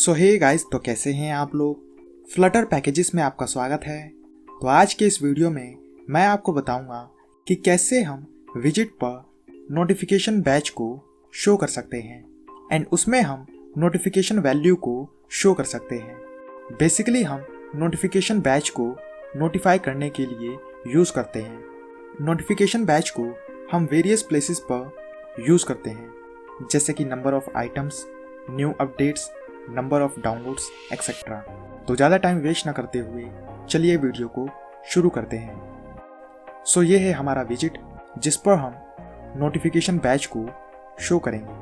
सो hey guys, तो कैसे हैं आप लोग। फ्लटर पैकेजेस में आपका स्वागत है। तो आज के इस वीडियो में मैं आपको बताऊंगा कि कैसे हम विजिट पर नोटिफिकेशन बैच को शो कर सकते हैं एंड उसमें हम नोटिफिकेशन वैल्यू को शो कर सकते हैं। बेसिकली हम नोटिफिकेशन बैच को नोटिफाई करने के लिए यूज़ करते हैं। नोटिफिकेशन बैच को हम वेरियस प्लेसेस पर यूज़ करते हैं, जैसे कि number of items, new updates, number of downloads etcetera. तो ज़्यादा टाइम वेस्ट ना करते हुए चलिए वीडियो को शुरू करते हैं। सो ये है हमारा विजिट जिस पर हम नोटिफिकेशन बैच को शो करेंगे।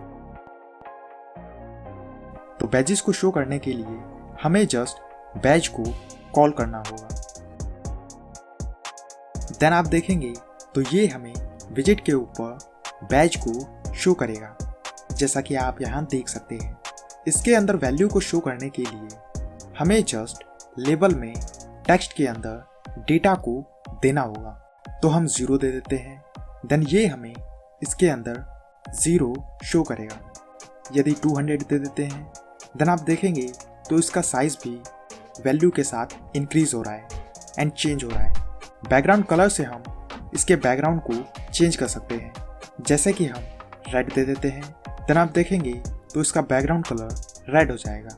तो बैजेस को शो करने के लिए हमें जस्ट बैच को कॉल करना होगा। देन आप देखेंगे तो ये हमें विजिट के ऊपर बैच को शो करेगा, जैसा कि आप यहाँ देख सकते हैं। इसके अंदर वैल्यू को शो करने के लिए हमें जस्ट लेबल में टेक्स्ट के अंदर डेटा को देना होगा। तो हम 0 दे देते हैं। देन ये हमें इसके अंदर 0 शो करेगा। यदि 200 दे देते हैं, देन आप देखेंगे तो इसका साइज भी वैल्यू के साथ इंक्रीज हो रहा है एंड चेंज हो रहा है। बैकग्राउंड कलर से हम इसके बैकग्राउंड को चेंज कर सकते हैं, जैसे कि हम रेड दे देते हैं। देन आप देखेंगे तो इसका बैकग्राउंड कलर रेड हो जाएगा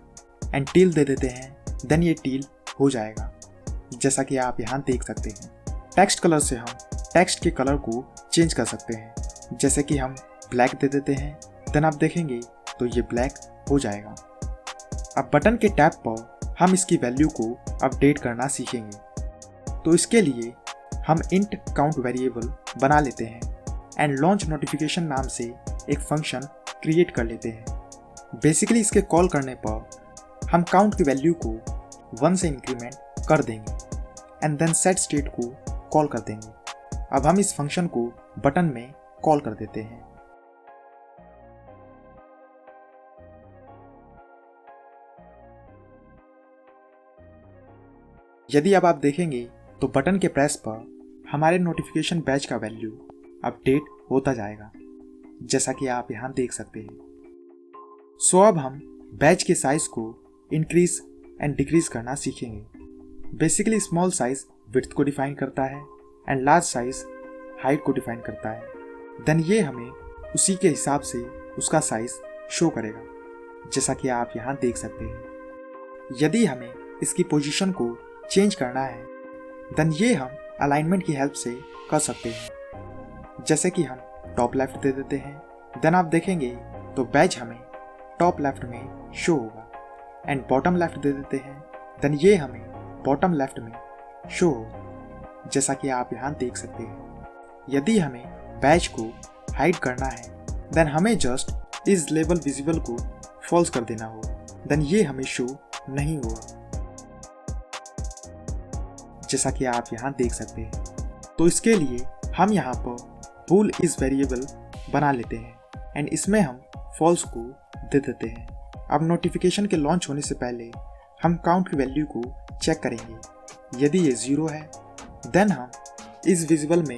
एंड टील दे देते हैं। देन ये टील हो जाएगा, जैसा कि आप यहाँ देख सकते हैं। टेक्स्ट कलर से हम टेक्स्ट के कलर को चेंज कर सकते हैं, जैसे कि हम ब्लैक दे देते हैं। देन आप देखेंगे तो ये ब्लैक हो जाएगा। अब बटन के टैप पर हम इसकी वैल्यू को अपडेट करना सीखेंगे। तो इसके लिए हम इंट काउंट वेरिएबल बना लेते हैं एंड लॉन्च नोटिफिकेशन नाम से एक फंक्शन क्रिएट कर लेते हैं। बेसिकली इसके कॉल करने पर हम काउंट की वैल्यू को 1 से इंक्रीमेंट कर देंगे एंड देन सेट स्टेट को कॉल कर देंगे। अब हम इस फंक्शन को बटन में कॉल कर देते हैं। यदि अब आप देखेंगे तो बटन के प्रेस पर हमारे नोटिफिकेशन बैच का वैल्यू अपडेट होता जाएगा, जैसा कि आप यहाँ देख सकते हैं। सो अब हम बैच के साइज को इंक्रीज एंड डिक्रीज करना सीखेंगे। बेसिकली स्मॉल साइज विड्थ को डिफाइन करता है एंड लार्ज साइज हाइट को डिफाइन करता है। देन ये हमें उसी के हिसाब से उसका साइज शो करेगा, जैसा कि आप यहाँ देख सकते हैं। यदि हमें इसकी पोजीशन को चेंज करना है, देन ये हम अलाइनमेंट की हेल्प से कर सकते हैं, जैसे कि हम टॉप लेफ्ट दे देते हैं। देन आप देखेंगे तो बैच हमें टॉप लेफ्ट में शो होगा एंड बॉटम लेफ्ट दे देते हैं। देन ये हमें बॉटम लेफ्ट में शो होगा, जैसा कि आप यहाँ देख सकते हैं। यदि हमें बैच को हाइड करना है, देन हमें जस्ट इस लेबल विजिबल को फॉल्स कर देना होगा। देन ये हमें शो नहीं होगा, जैसा कि आप यहाँ देख सकते हैं। तो इसके लिए हम यहाँ पर bool इस वेरिएबल बना लेते हैं एंड इसमें हम फॉल्स को दे देते हैं। अब नोटिफिकेशन के लॉन्च होने से पहले हम काउंट की वैल्यू को चेक करेंगे। यदि ये 0 है, देन हम इस विजिबल में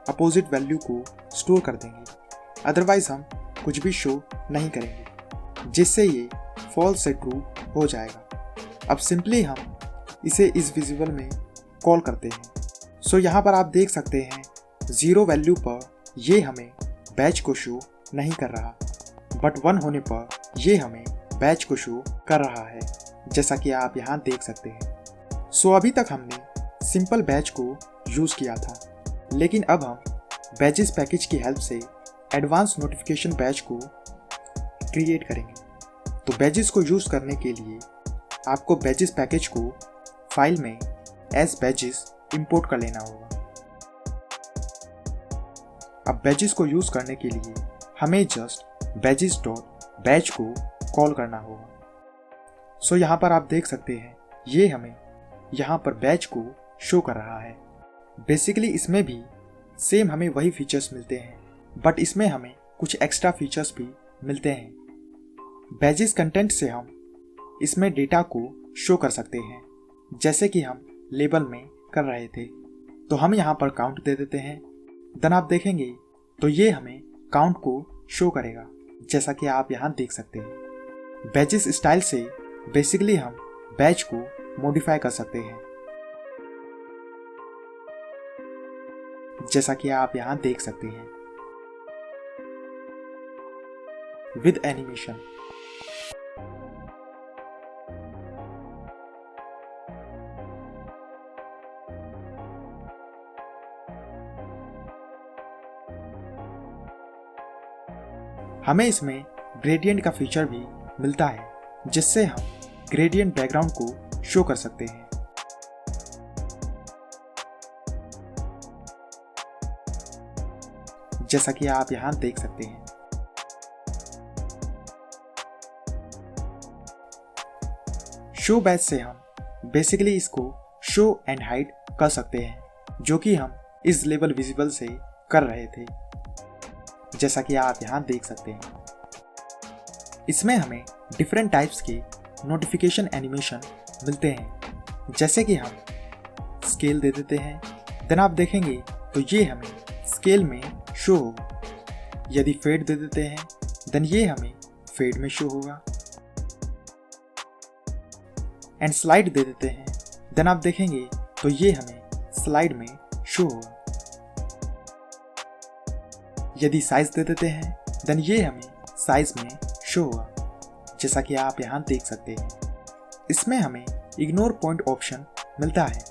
अपोजिट वैल्यू को स्टोर कर देंगे। अदरवाइज हम कुछ भी शो नहीं करेंगे, जिससे ये फॉल्स से ट्रू हो जाएगा। अब सिंपली हम इसे इस विजिबल में कॉल करते हैं। सो यहाँ पर आप देख सकते हैं 0 वैल्यू पर ये हमें बैच को शो नहीं कर रहा, बट 1 होने पर ये हमें बैच को शो कर रहा है, जैसा कि आप यहाँ देख सकते हैं। सो अभी तक हमने सिंपल बैच को यूज़ किया था, लेकिन अब हम बैजेस पैकेज की हेल्प से एडवांस नोटिफिकेशन बैच को क्रिएट करेंगे। तो बैजेस को यूज़ करने के लिए आपको बैजेस पैकेज को फाइल में एज बैजेस इंपोर्ट कर लेना होगा। अब बैजेस को यूज़ करने के लिए हमें जस्ट badges.batch को कॉल करना होगा। सो यहाँ पर आप देख सकते हैं ये हमें यहाँ पर बैच को शो कर रहा है। बेसिकली इसमें भी सेम हमें वही फीचर्स मिलते हैं, बट इसमें हमें कुछ एक्स्ट्रा फीचर्स भी मिलते हैं। बैजेस कंटेंट से हम इसमें डेटा को शो कर सकते हैं, जैसे कि हम लेबल में कर रहे थे। तो हम यहाँ पर काउंट दे देते हैं। देन आप देखेंगे तो ये हमें काउंट को शो करेगा, जैसा कि आप यहाँ देख सकते हैं। बैजेस स्टाइल से बेसिकली हम बैच को मॉडिफाई कर सकते हैं, जैसा कि आप यहां देख सकते हैं, विद एनिमेशन। हमें इसमें ग्रेडियंट का फीचर भी मिलता है, जिससे हम ग्रेडियंट बैकग्राउंड को शो कर सकते हैं। जैसा कि आप यहां देख सकते हैं। शो बैच से हम बेसिकली इसको शो एंड हाइड कर सकते हैं, जो कि हम इस लेवल विजिबल से कर रहे थे, जैसा कि आप यहां देख सकते हैं। इसमें हमें डिफरेंट टाइप्स के नोटिफिकेशन एनिमेशन मिलते हैं, जैसे कि हम स्केल दे देते हैं, देन आप देखेंगे तो ये हमें स्केल में शो होगा। यदि फेड दे देते हैं देन ये हमें फेड में शो होगा। एंड स्लाइड दे देते हैं देन आप देखेंगे तो ये हमें स्लाइड में शो होगा। यदि साइज दे देते हैं देन ये हमें साइज में शो होगा, जैसा कि आप यहां देख सकते हैं। इसमें हमें इग्नोर पॉइंट ऑप्शन मिलता है।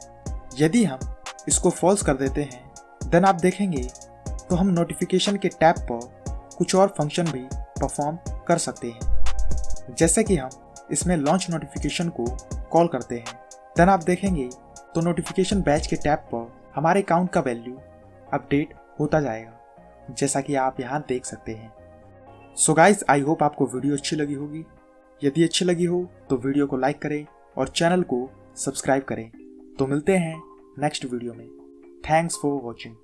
यदि हम इसको फॉल्स कर देते हैं देन आप देखेंगे तो हम नोटिफिकेशन के टैब पर कुछ और फंक्शन भी परफॉर्म कर सकते हैं, जैसे कि हम इसमें लॉन्च नोटिफिकेशन को कॉल करते हैं, देन आप देखेंगे तो नोटिफिकेशन बैच के टैब पर हमारे अकाउंट का वैल्यू अपडेट होता जाएगा, जैसा कि आप यहां देख सकते हैं। सो गाइस, आई होप आपको वीडियो अच्छी लगी होगी। यदि अच्छी लगी हो तो वीडियो को लाइक करें और चैनल को सब्सक्राइब करें। तो मिलते हैं नेक्स्ट वीडियो में। Thanks for watching.